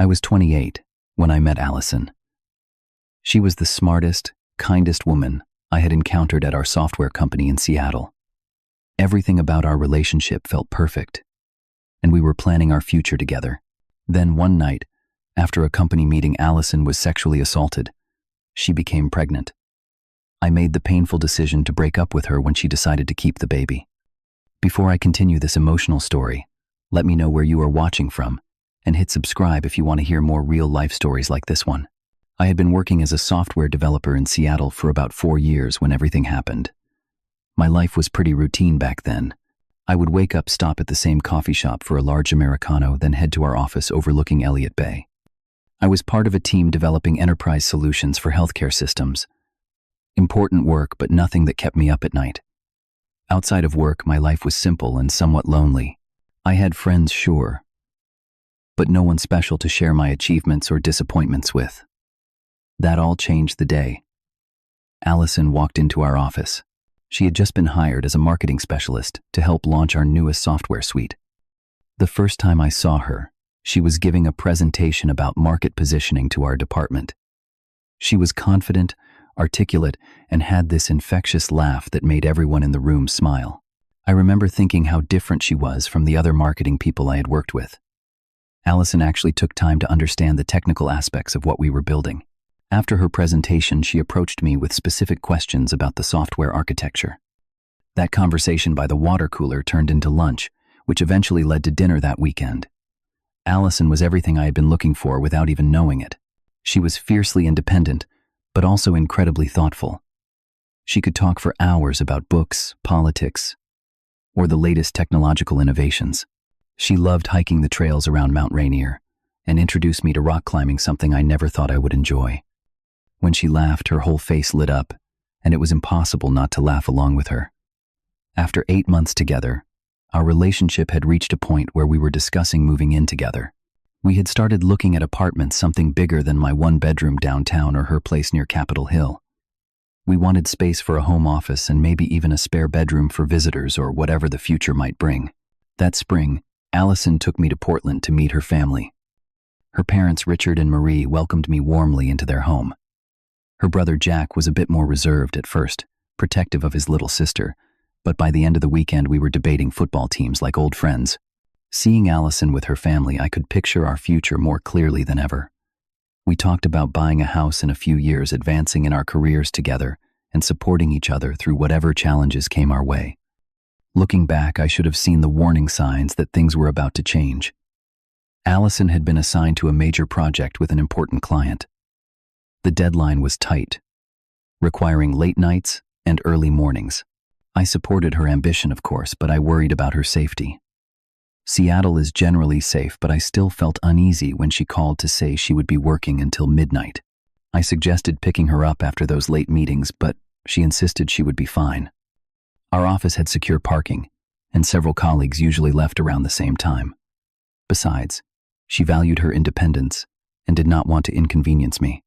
I was 28 when I met Alison. She was the smartest, kindest woman I had encountered at our software company in Seattle. Everything about our relationship felt perfect, and we were planning our future together. Then one night, after a company meeting, Alison was sexually assaulted. She became pregnant. I made the painful decision to break up with her when she decided to keep the baby. Before I continue this emotional story, let me know where you are watching from, and hit subscribe if you want to hear more real-life stories like this one. I had been working as a software developer in Seattle for about 4 years when everything happened. My life was pretty routine back then. I would wake up, stop at the same coffee shop for a large americano, then head to our office overlooking Elliott Bay. I was part of a team developing enterprise solutions for healthcare systems. Important work, but nothing that kept me up at night. Outside of work, my life was simple and somewhat lonely. I had friends, sure, but no one special to share my achievements or disappointments with. That all changed the day Alison walked into our office. She had just been hired as a marketing specialist to help launch our newest software suite. The first time I saw her, she was giving a presentation about market positioning to our department. She was confident, articulate, and had this infectious laugh that made everyone in the room smile. I remember thinking how different she was from the other marketing people I had worked with. Alison actually took time to understand the technical aspects of what we were building. After her presentation, she approached me with specific questions about the software architecture. That conversation by the water cooler turned into lunch, which eventually led to dinner that weekend. Alison was everything I had been looking for without even knowing it. She was fiercely independent, but also incredibly thoughtful. She could talk for hours about books, politics, or the latest technological innovations. She loved hiking the trails around Mount Rainier and introduced me to rock climbing, something I never thought I would enjoy. When she laughed, her whole face lit up, and it was impossible not to laugh along with her. After 8 months together, our relationship had reached a point where we were discussing moving in together. We had started looking at apartments, something bigger than my 1-bedroom downtown or her place near Capitol Hill. We wanted space for a home office and maybe even a spare bedroom for visitors or whatever the future might bring. That spring, Alison took me to Portland to meet her family. Her parents, Richard and Marie, welcomed me warmly into their home. Her brother Jack was a bit more reserved at first, protective of his little sister, but by the end of the weekend we were debating football teams like old friends. Seeing Alison with her family, I could picture our future more clearly than ever. We talked about buying a house in a few years, advancing in our careers together, and supporting each other through whatever challenges came our way. Looking back, I should have seen the warning signs that things were about to change. Alison had been assigned to a major project with an important client. The deadline was tight, requiring late nights and early mornings. I supported her ambition, of course, but I worried about her safety. Seattle is generally safe, but I still felt uneasy when she called to say she would be working until midnight. I suggested picking her up after those late meetings, but she insisted she would be fine. Our office had secure parking, and several colleagues usually left around the same time. Besides, she valued her independence and did not want to inconvenience me.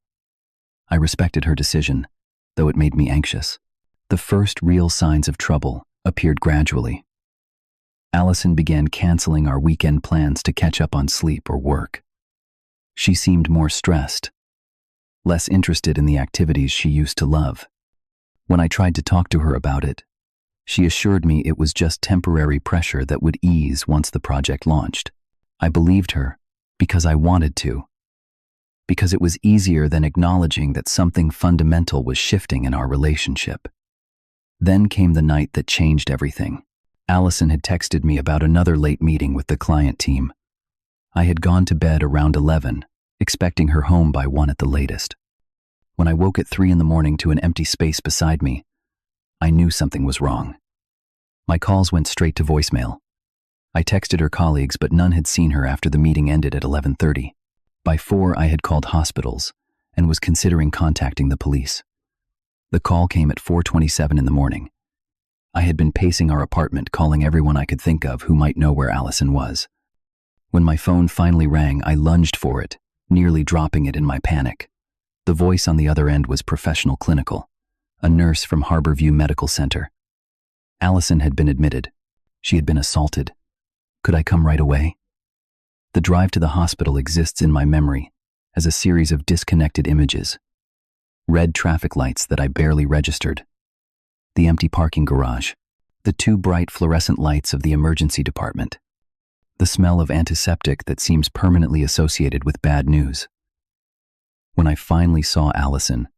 I respected her decision, though it made me anxious. The first real signs of trouble appeared gradually. Alison began canceling our weekend plans to catch up on sleep or work. She seemed more stressed, less interested in the activities she used to love. When I tried to talk to her about it, she assured me it was just temporary pressure that would ease once the project launched. I believed her because I wanted to, because it was easier than acknowledging that something fundamental was shifting in our relationship. Then came the night that changed everything. Alison had texted me about another late meeting with the client team. I had gone to bed around 11, expecting her home by 1 at the latest. When I woke at 3 in the morning to an empty space beside me, I knew something was wrong. My calls went straight to voicemail. I texted her colleagues, but none had seen her after the meeting ended at 11:30. By 4, I had called hospitals and was considering contacting the police. The call came at 4:27 in the morning. I had been pacing our apartment, calling everyone I could think of who might know where Alison was. When my phone finally rang, I lunged for it, nearly dropping it in my panic. The voice on the other end was professional, clinical, a nurse from Harborview Medical Center. Alison had been admitted. She had been assaulted. Could I come right away? The drive to the hospital exists in my memory as a series of disconnected images. Red traffic lights that I barely registered. The empty parking garage. The two bright fluorescent lights of the emergency department. The smell of antiseptic that seems permanently associated with bad news. When I finally saw Alison,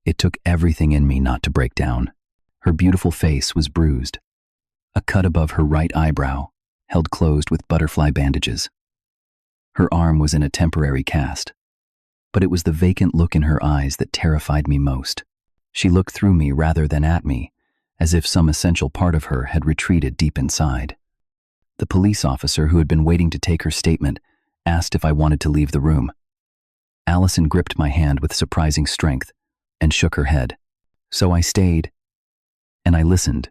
it took everything in me not to break down. Her beautiful face was bruised. A cut above her right eyebrow, held closed with butterfly bandages. Her arm was in a temporary cast, but it was the vacant look in her eyes that terrified me most. She looked through me rather than at me, as if some essential part of her had retreated deep inside. The police officer who had been waiting to take her statement asked if I wanted to leave the room. Alison gripped my hand with surprising strength and shook her head. So I stayed, and I listened,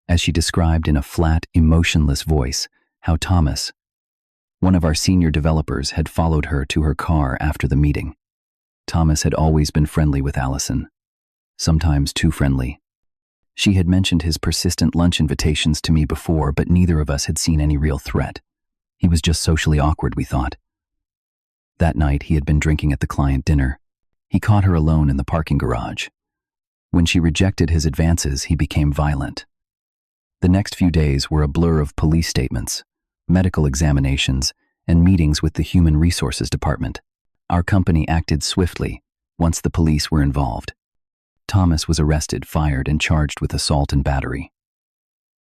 as she described in a flat, emotionless voice how Thomas, one of our senior developers, had followed her to her car after the meeting. Thomas had always been friendly with Alison, sometimes too friendly. She had mentioned his persistent lunch invitations to me before, but neither of us had seen any real threat. He was just socially awkward, we thought. That night, he had been drinking at the client dinner. He caught her alone in the parking garage. When she rejected his advances, he became violent. The next few days were a blur of police statements, medical examinations, and meetings with the Human Resources Department. Our company acted swiftly once the police were involved. Thomas was arrested, fired, and charged with assault and battery.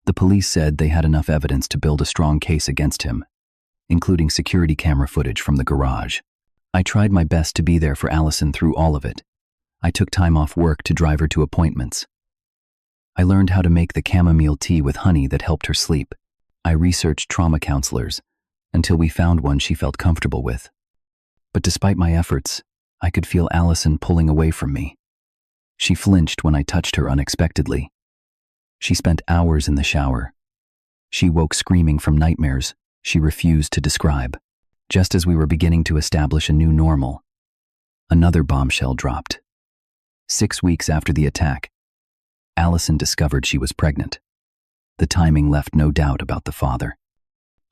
The police said they had enough evidence to build a strong case against him, including security camera footage from the garage. I tried my best to be there for Alison through all of it. I took time off work to drive her to appointments. I learned how to make the chamomile tea with honey that helped her sleep. I researched trauma counselors until we found one she felt comfortable with. But despite my efforts, I could feel Alison pulling away from me. She flinched when I touched her unexpectedly. She spent hours in the shower. She woke screaming from nightmares she refused to describe. Just as we were beginning to establish a new normal, another bombshell dropped. 6 weeks after the attack, Alison discovered she was pregnant. The timing left no doubt about the father.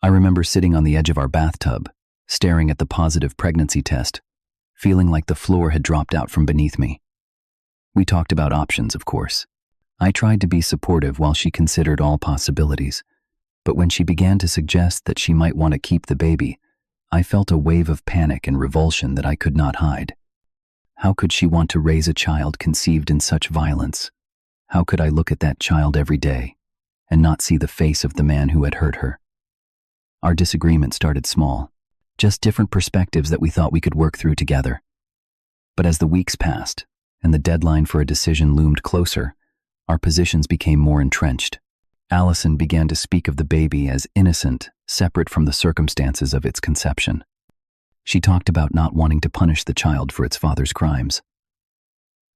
I remember sitting on the edge of our bathtub, staring at the positive pregnancy test, feeling like the floor had dropped out from beneath me. We talked about options, of course. I tried to be supportive while she considered all possibilities, but when she began to suggest that she might want to keep the baby, I felt a wave of panic and revulsion that I could not hide. How could she want to raise a child conceived in such violence? How could I look at that child every day and not see the face of the man who had hurt her? Our disagreement started small, just different perspectives that we thought we could work through together. But as the weeks passed and the deadline for a decision loomed closer, our positions became more entrenched. Alison began to speak of the baby as innocent, separate from the circumstances of its conception. She talked about not wanting to punish the child for its father's crimes.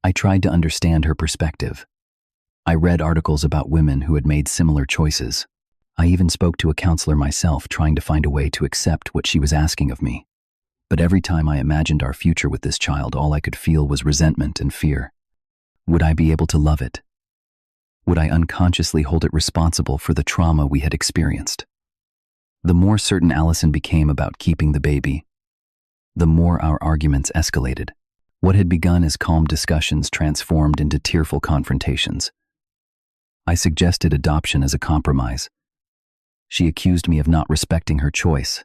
I tried to understand her perspective. I read articles about women who had made similar choices. I even spoke to a counselor myself, trying to find a way to accept what she was asking of me. But every time I imagined our future with this child, all I could feel was resentment and fear. Would I be able to love it? Would I unconsciously hold it responsible for the trauma we had experienced? The more certain Alison became about keeping the baby, the more our arguments escalated. What had begun as calm discussions transformed into tearful confrontations. I suggested adoption as a compromise. She accused me of not respecting her choice.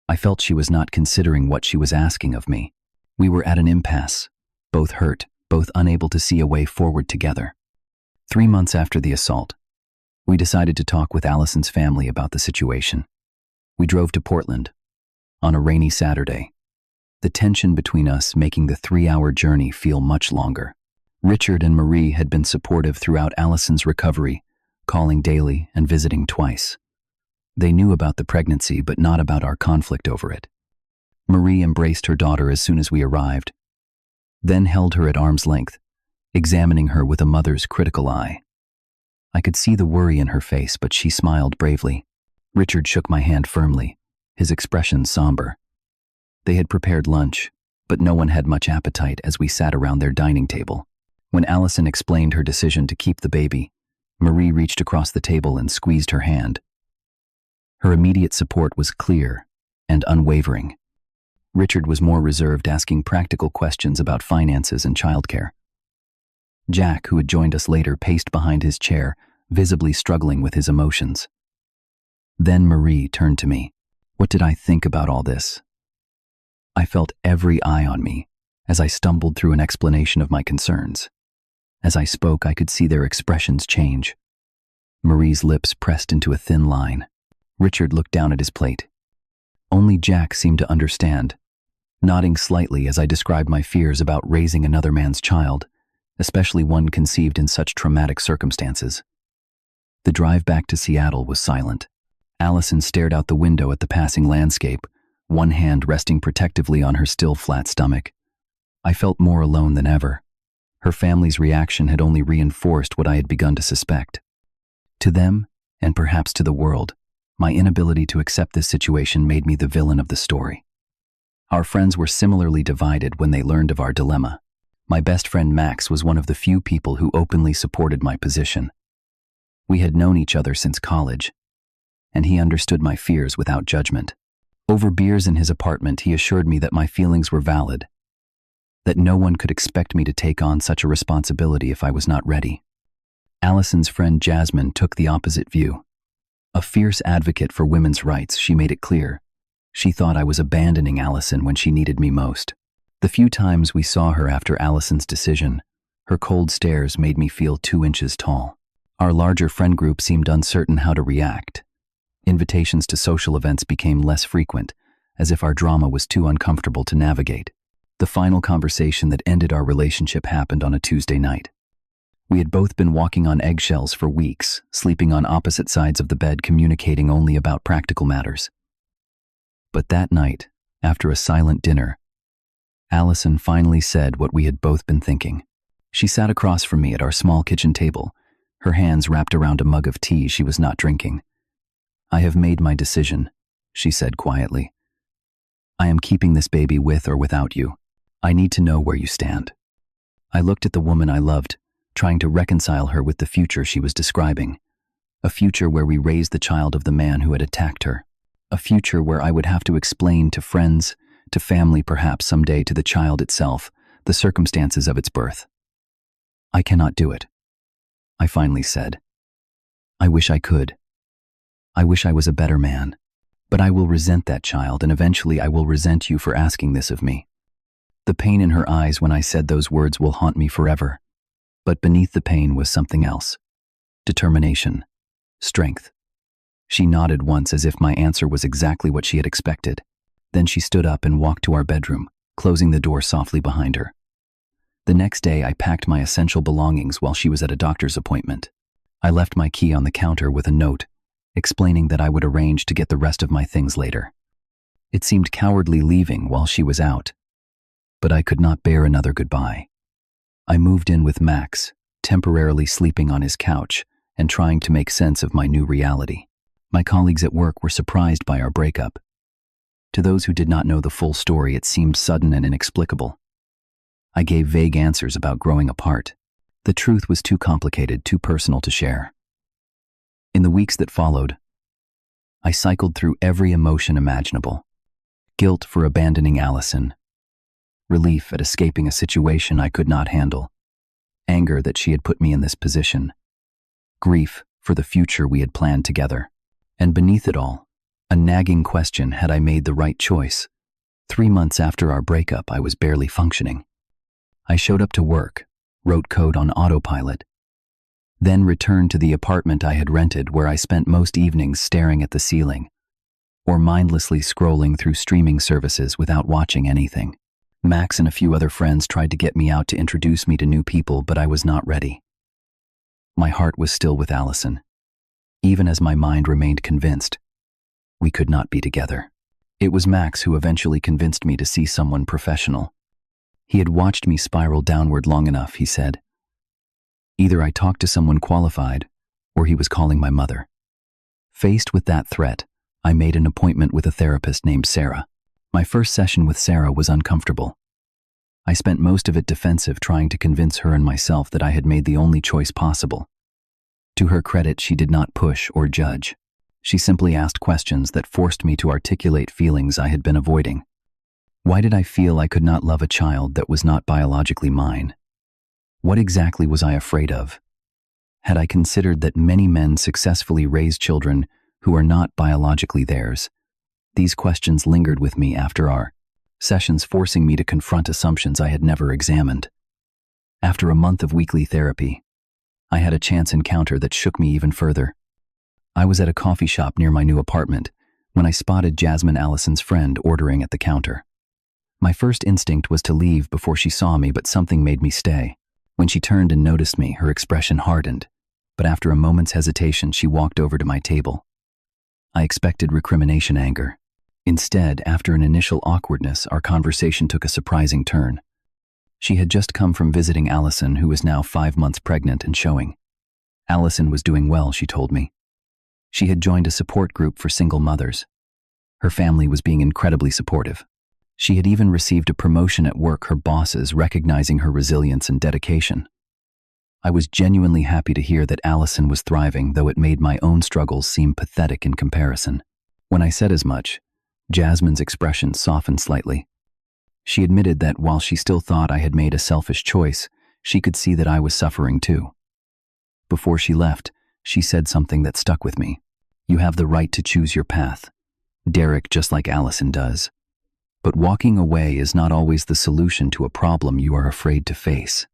I felt she was not considering what she was asking of me. We were at an impasse, both hurt, both unable to see a way forward together. 3 months after the assault, we decided to talk with Alison's family about the situation. We drove to Portland on a rainy Saturday, the tension between us making the 3-hour journey feel much longer. Richard and Marie had been supportive throughout Alison's recovery, calling daily and visiting twice. They knew about the pregnancy, but not about our conflict over it. Marie embraced her daughter as soon as we arrived, then held her at arm's length, examining her with a mother's critical eye. I could see the worry in her face, but she smiled bravely. Richard shook my hand firmly, his expression somber. They had prepared lunch, but no one had much appetite as we sat around their dining table. When Alison explained her decision to keep the baby, Marie reached across the table and squeezed her hand. Her immediate support was clear, and unwavering. Richard was more reserved, asking practical questions about finances and childcare. Jack, who had joined us later, paced behind his chair, visibly struggling with his emotions. Then Marie turned to me. What did I think about all this? I felt every eye on me as I stumbled through an explanation of my concerns. As I spoke, I could see their expressions change. Marie's lips pressed into a thin line. Richard looked down at his plate. Only Jack seemed to understand, nodding slightly as I described my fears about raising another man's child, especially one conceived in such traumatic circumstances. The drive back to Seattle was silent. Alison stared out the window at the passing landscape, one hand resting protectively on her still flat stomach. I felt more alone than ever. Her family's reaction had only reinforced what I had begun to suspect. To them, and perhaps to the world, my inability to accept this situation made me the villain of the story. Our friends were similarly divided when they learned of our dilemma. My best friend Max was one of the few people who openly supported my position. We had known each other since college, and he understood my fears without judgment. Over beers in his apartment, he assured me that my feelings were valid, that no one could expect me to take on such a responsibility if I was not ready. Alison's friend Jasmine took the opposite view. A fierce advocate for women's rights, she made it clear. She thought I was abandoning Alison when she needed me most. The few times we saw her after Alison's decision, her cold stares made me feel 2 inches tall. Our larger friend group seemed uncertain how to react. Invitations to social events became less frequent, as if our drama was too uncomfortable to navigate. The final conversation that ended our relationship happened on a Tuesday night. We had both been walking on eggshells for weeks, sleeping on opposite sides of the bed, communicating only about practical matters. But that night, after a silent dinner, Alison finally said what we had both been thinking. She sat across from me at our small kitchen table, her hands wrapped around a mug of tea she was not drinking. "I have made my decision," she said quietly. "I am keeping this baby with or without you. I need to know where you stand." I looked at the woman I loved, trying to reconcile her with the future she was describing. A future where we raised the child of the man who had attacked her. A future where I would have to explain to friends, to family, perhaps someday to the child itself, the circumstances of its birth. "I cannot do it," I finally said. "I wish I could. I wish I was a better man. But I will resent that child, and eventually I will resent you for asking this of me." The pain in her eyes when I said those words will haunt me forever. But beneath the pain was something else. Determination. Strength. She nodded once as if my answer was exactly what she had expected. Then she stood up and walked to our bedroom, closing the door softly behind her. The next day, I packed my essential belongings while she was at a doctor's appointment. I left my key on the counter with a note, explaining that I would arrange to get the rest of my things later. It seemed cowardly leaving while she was out, but I could not bear another goodbye. I moved in with Max, temporarily sleeping on his couch and trying to make sense of my new reality. My colleagues at work were surprised by our breakup. To those who did not know the full story, it seemed sudden and inexplicable. I gave vague answers about growing apart. The truth was too complicated, too personal to share. In the weeks that followed, I cycled through every emotion imaginable. Guilt for abandoning Alison, relief at escaping a situation I could not handle, anger that she had put me in this position, grief for the future we had planned together, and beneath it all, a nagging question: had I made the right choice? 3 months after our breakup, I was barely functioning. I showed up to work, wrote code on autopilot, then returned to the apartment I had rented, where I spent most evenings staring at the ceiling or mindlessly scrolling through streaming services without watching anything. Max and a few other friends tried to get me out to introduce me to new people, but I was not ready. My heart was still with Alison, even as my mind remained convinced we could not be together. It was Max who eventually convinced me to see someone professional. He had watched me spiral downward long enough, he said. Either I talked to someone qualified, or he was calling my mother. Faced with that threat, I made an appointment with a therapist named Sarah. My first session with Sarah was uncomfortable. I spent most of it defensive, trying to convince her and myself that I had made the only choice possible. To her credit, she did not push or judge. She simply asked questions that forced me to articulate feelings I had been avoiding. Why did I feel I could not love a child that was not biologically mine? What exactly was I afraid of? Had I considered that many men successfully raise children who are not biologically theirs? These questions lingered with me after our sessions, forcing me to confront assumptions I had never examined. After a month of weekly therapy, I had a chance encounter that shook me even further. I was at a coffee shop near my new apartment when I spotted Jasmine, Alison's friend, ordering at the counter. My first instinct was to leave before she saw me, but something made me stay. When she turned and noticed me, her expression hardened, but after a moment's hesitation, she walked over to my table. I expected recrimination anger. Instead, after an initial awkwardness, our conversation took a surprising turn. She had just come from visiting Alison, who was now 5 months pregnant and showing. Alison was doing well, she told me. She had joined a support group for single mothers. Her family was being incredibly supportive. She had even received a promotion at work, her bosses recognizing her resilience and dedication. I was genuinely happy to hear that Alison was thriving, though it made my own struggles seem pathetic in comparison. When I said as much, Jasmine's expression softened slightly. She admitted that while she still thought I had made a selfish choice, she could see that I was suffering too. Before she left, she said something that stuck with me. You have the right to choose your path, Derek, just like Alison does. But walking away is not always the solution to a problem you are afraid to face.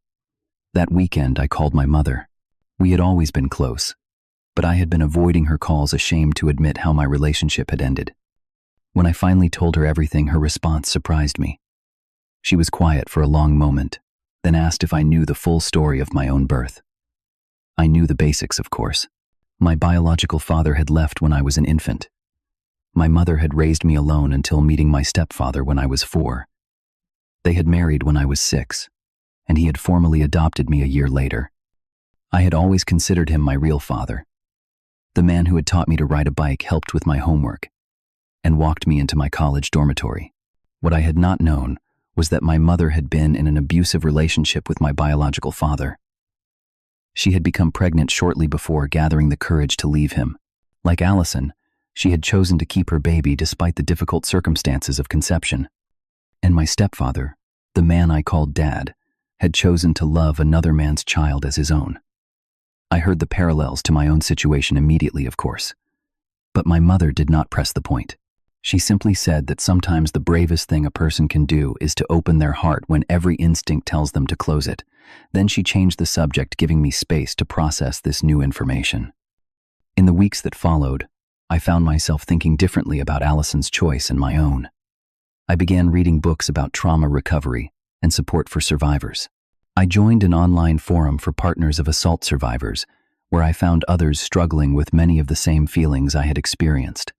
That weekend, I called my mother. We had always been close, but I had been avoiding her calls, ashamed to admit how my relationship had ended. When I finally told her everything, her response surprised me. She was quiet for a long moment, then asked if I knew the full story of my own birth. I knew the basics, of course. My biological father had left when I was an infant. My mother had raised me alone until meeting my stepfather when I was 4. They had married when I was 6, and he had formally adopted me a year later. I had always considered him my real father. The man who had taught me to ride a bike, helped with my homework, and walked me into my college dormitory. What I had not known was that my mother had been in an abusive relationship with my biological father. She had become pregnant shortly before, gathering the courage to leave him. Like Alison, she had chosen to keep her baby despite the difficult circumstances of conception. And my stepfather, the man I called Dad, had chosen to love another man's child as his own. I heard the parallels to my own situation immediately, of course. But my mother did not press the point. She simply said that sometimes the bravest thing a person can do is to open their heart when every instinct tells them to close it. Then she changed the subject, giving me space to process this new information. In the weeks that followed, I found myself thinking differently about Alison's choice and my own. I began reading books about trauma recovery and support for survivors. I joined an online forum for partners of assault survivors, where I found others struggling with many of the same feelings I had experienced.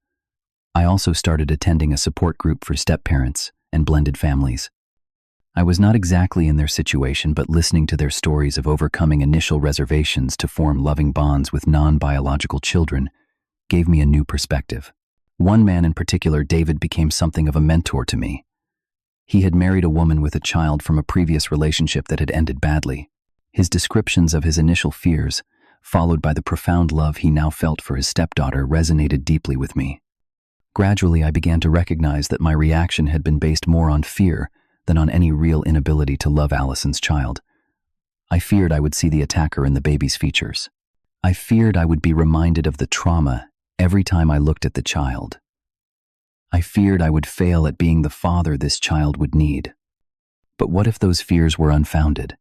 I also started attending a support group for step-parents and blended families. I was not exactly in their situation, but listening to their stories of overcoming initial reservations to form loving bonds with non-biological children gave me a new perspective. One man in particular, David, became something of a mentor to me. He had married a woman with a child from a previous relationship that had ended badly. His descriptions of his initial fears, followed by the profound love he now felt for his stepdaughter, resonated deeply with me. Gradually, I began to recognize that my reaction had been based more on fear than on any real inability to love Alison's child. I feared I would see the attacker in the baby's features. I feared I would be reminded of the trauma every time I looked at the child. I feared I would fail at being the father this child would need. But what if those fears were unfounded?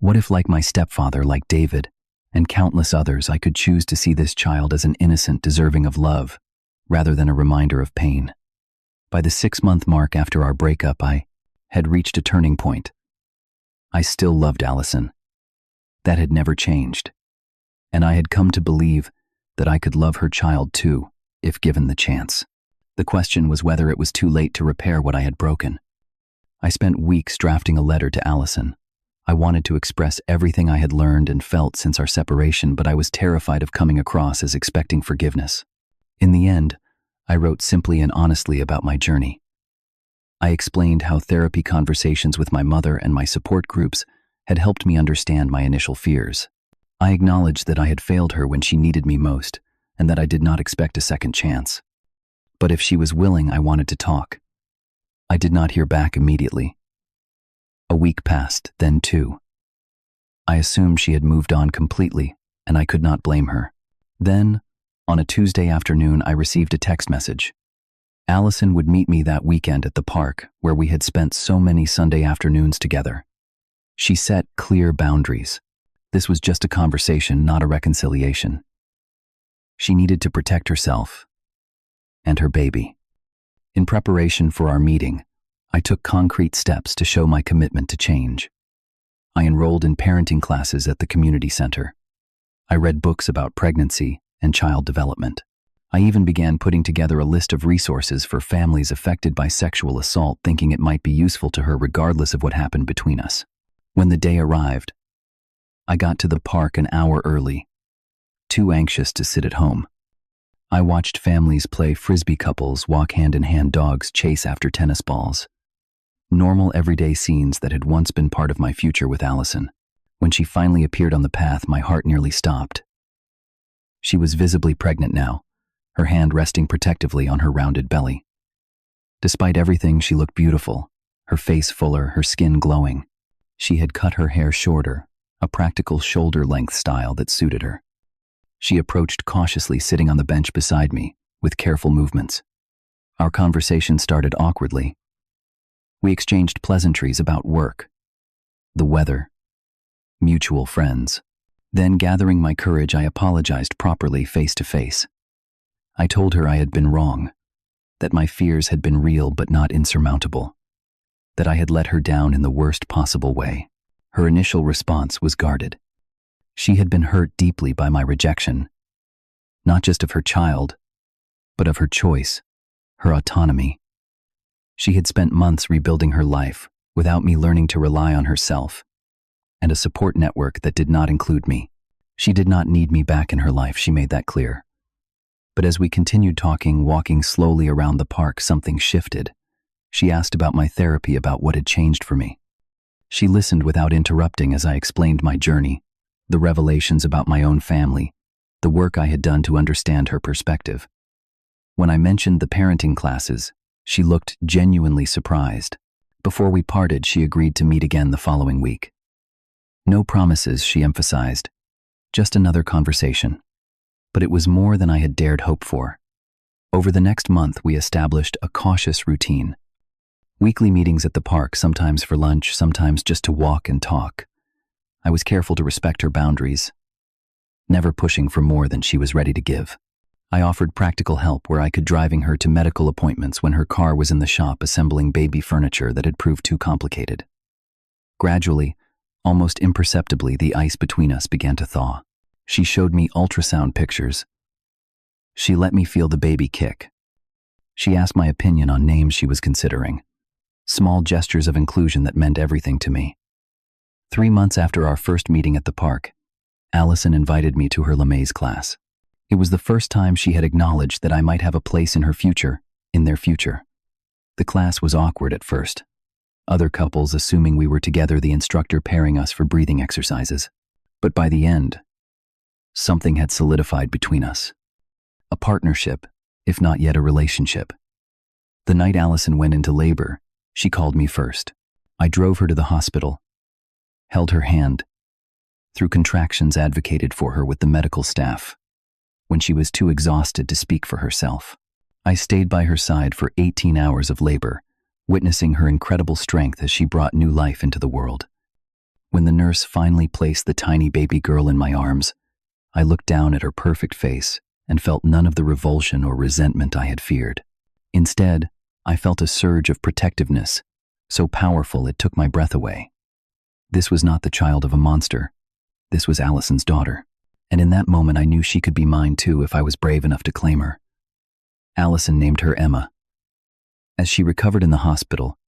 What if, like my stepfather, like David, and countless others, I could choose to see this child as an innocent deserving of love, rather than a reminder of pain? By the 6-month mark after our breakup, I had reached a turning point. I still loved Alison. That had never changed. And I had come to believe that I could love her child too, if given the chance. The question was whether it was too late to repair what I had broken. I spent weeks drafting a letter to Alison. I wanted to express everything I had learned and felt since our separation, but I was terrified of coming across as expecting forgiveness. In the end, I wrote simply and honestly about my journey. I explained how therapy conversations with my mother and my support groups had helped me understand my initial fears. I acknowledged that I had failed her when she needed me most, and that I did not expect a second chance. But if she was willing, I wanted to talk. I did not hear back immediately. A week passed, then 2. I assumed she had moved on completely, and I could not blame her. Then, on a Tuesday afternoon, I received a text message. Alison would meet me that weekend at the park, where we had spent so many Sunday afternoons together. She set clear boundaries. This was just a conversation, not a reconciliation. She needed to protect herself and her baby. In preparation for our meeting, I took concrete steps to show my commitment to change. I enrolled in parenting classes at the community center. I read books about pregnancy and child development. I even began putting together a list of resources for families affected by sexual assault, thinking it might be useful to her regardless of what happened between us. When the day arrived, I got to the park an hour early, too anxious to sit at home. I watched families play frisbee, couples walk hand-in-hand, dogs chase after tennis balls. Normal, everyday scenes that had once been part of my future with Alison. When she finally appeared on the path, my heart nearly stopped. She was visibly pregnant now, her hand resting protectively on her rounded belly. Despite everything, she looked beautiful, her face fuller, her skin glowing. She had cut her hair shorter, a practical shoulder-length style that suited her. She approached cautiously, sitting on the bench beside me, with careful movements. Our conversation started awkwardly. We exchanged pleasantries about work, the weather, mutual friends. Then, gathering my courage, I apologized properly, face to face. I told her I had been wrong, that my fears had been real but not insurmountable, that I had let her down in the worst possible way. Her initial response was guarded. She had been hurt deeply by my rejection, not just of her child, but of her choice, her autonomy. She had spent months rebuilding her life without me, learning to rely on herself and a support network that did not include me. She did not need me back in her life, she made that clear. But as we continued talking, walking slowly around the park, something shifted. She asked about my therapy, about what had changed for me. She listened without interrupting as I explained my journey, the revelations about my own family, the work I had done to understand her perspective. When I mentioned the parenting classes, she looked genuinely surprised. Before we parted, she agreed to meet again the following week. No promises, she emphasized, just another conversation. But it was more than I had dared hope for. Over the next month, we established a cautious routine. Weekly meetings at the park, sometimes for lunch, sometimes just to walk and talk. I was careful to respect her boundaries, never pushing for more than she was ready to give. I offered practical help where I could, driving her to medical appointments when her car was in the shop assembling baby furniture that had proved too complicated. Gradually, almost imperceptibly, the ice between us began to thaw. She showed me ultrasound pictures. She let me feel the baby kick. She asked my opinion on names she was considering. Small gestures of inclusion that meant everything to me. 3 months after our first meeting at the park, Alison invited me to her Lamaze class. It was the first time she had acknowledged that I might have a place in her future, in their future. The class was awkward at first. Other couples assuming we were together, the instructor pairing us for breathing exercises. But by the end, something had solidified between us. A partnership, if not yet a relationship. The night Alison went into labor, she called me first. I drove her to the hospital, held her hand, through contractions advocated for her with the medical staff, when she was too exhausted to speak for herself. I stayed by her side for 18 hours of labor, witnessing her incredible strength as she brought new life into the world. When the nurse finally placed the tiny baby girl in my arms, I looked down at her perfect face and felt none of the revulsion or resentment I had feared. Instead, I felt a surge of protectiveness, so powerful it took my breath away. This was not the child of a monster. This was Alison's daughter. And in that moment I knew she could be mine too if I was brave enough to claim her. Alison named her Emma. As she recovered in the hospital,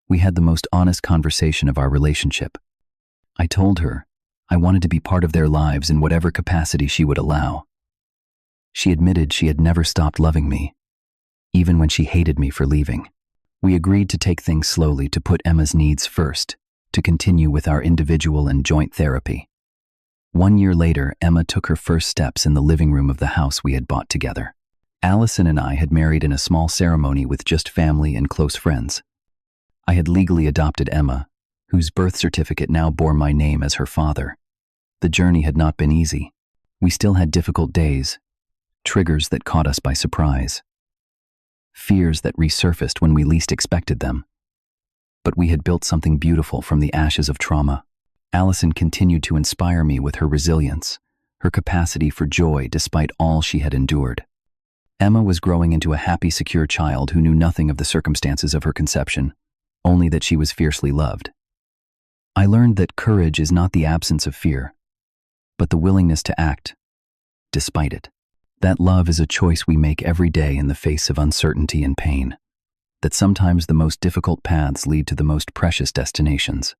we had the most honest conversation of our relationship. I told her I wanted to be part of their lives in whatever capacity she would allow. She admitted she had never stopped loving me, even when she hated me for leaving. We agreed to take things slowly, to put Emma's needs first, to continue with our individual and joint therapy. 1 year later, Emma took her first steps in the living room of the house we had bought together. Alison and I had married in a small ceremony with just family and close friends. I had legally adopted Emma, whose birth certificate now bore my name as her father. The journey had not been easy. We still had difficult days, triggers that caught us by surprise, fears that resurfaced when we least expected them. But we had built something beautiful from the ashes of trauma. Alison continued to inspire me with her resilience, her capacity for joy despite all she had endured. Emma was growing into a happy, secure child who knew nothing of the circumstances of her conception, only that she was fiercely loved. I learned that courage is not the absence of fear, but the willingness to act despite it. That love is a choice we make every day in the face of uncertainty and pain. That sometimes the most difficult paths lead to the most precious destinations.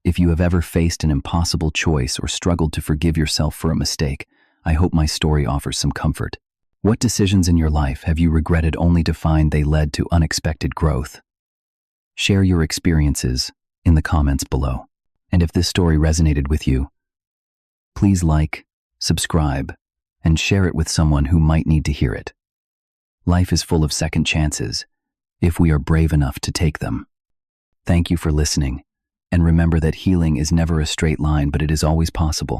If you have ever faced an impossible choice or struggled to forgive yourself for a mistake, I hope my story offers some comfort. What decisions in your life have you regretted only to find they led to unexpected growth? Share your experiences in the comments below. And if this story resonated with you, please like, subscribe, and share it with someone who might need to hear it. Life is full of second chances, if we are brave enough to take them. Thank you for listening, and remember that healing is never a straight line, but it is always possible.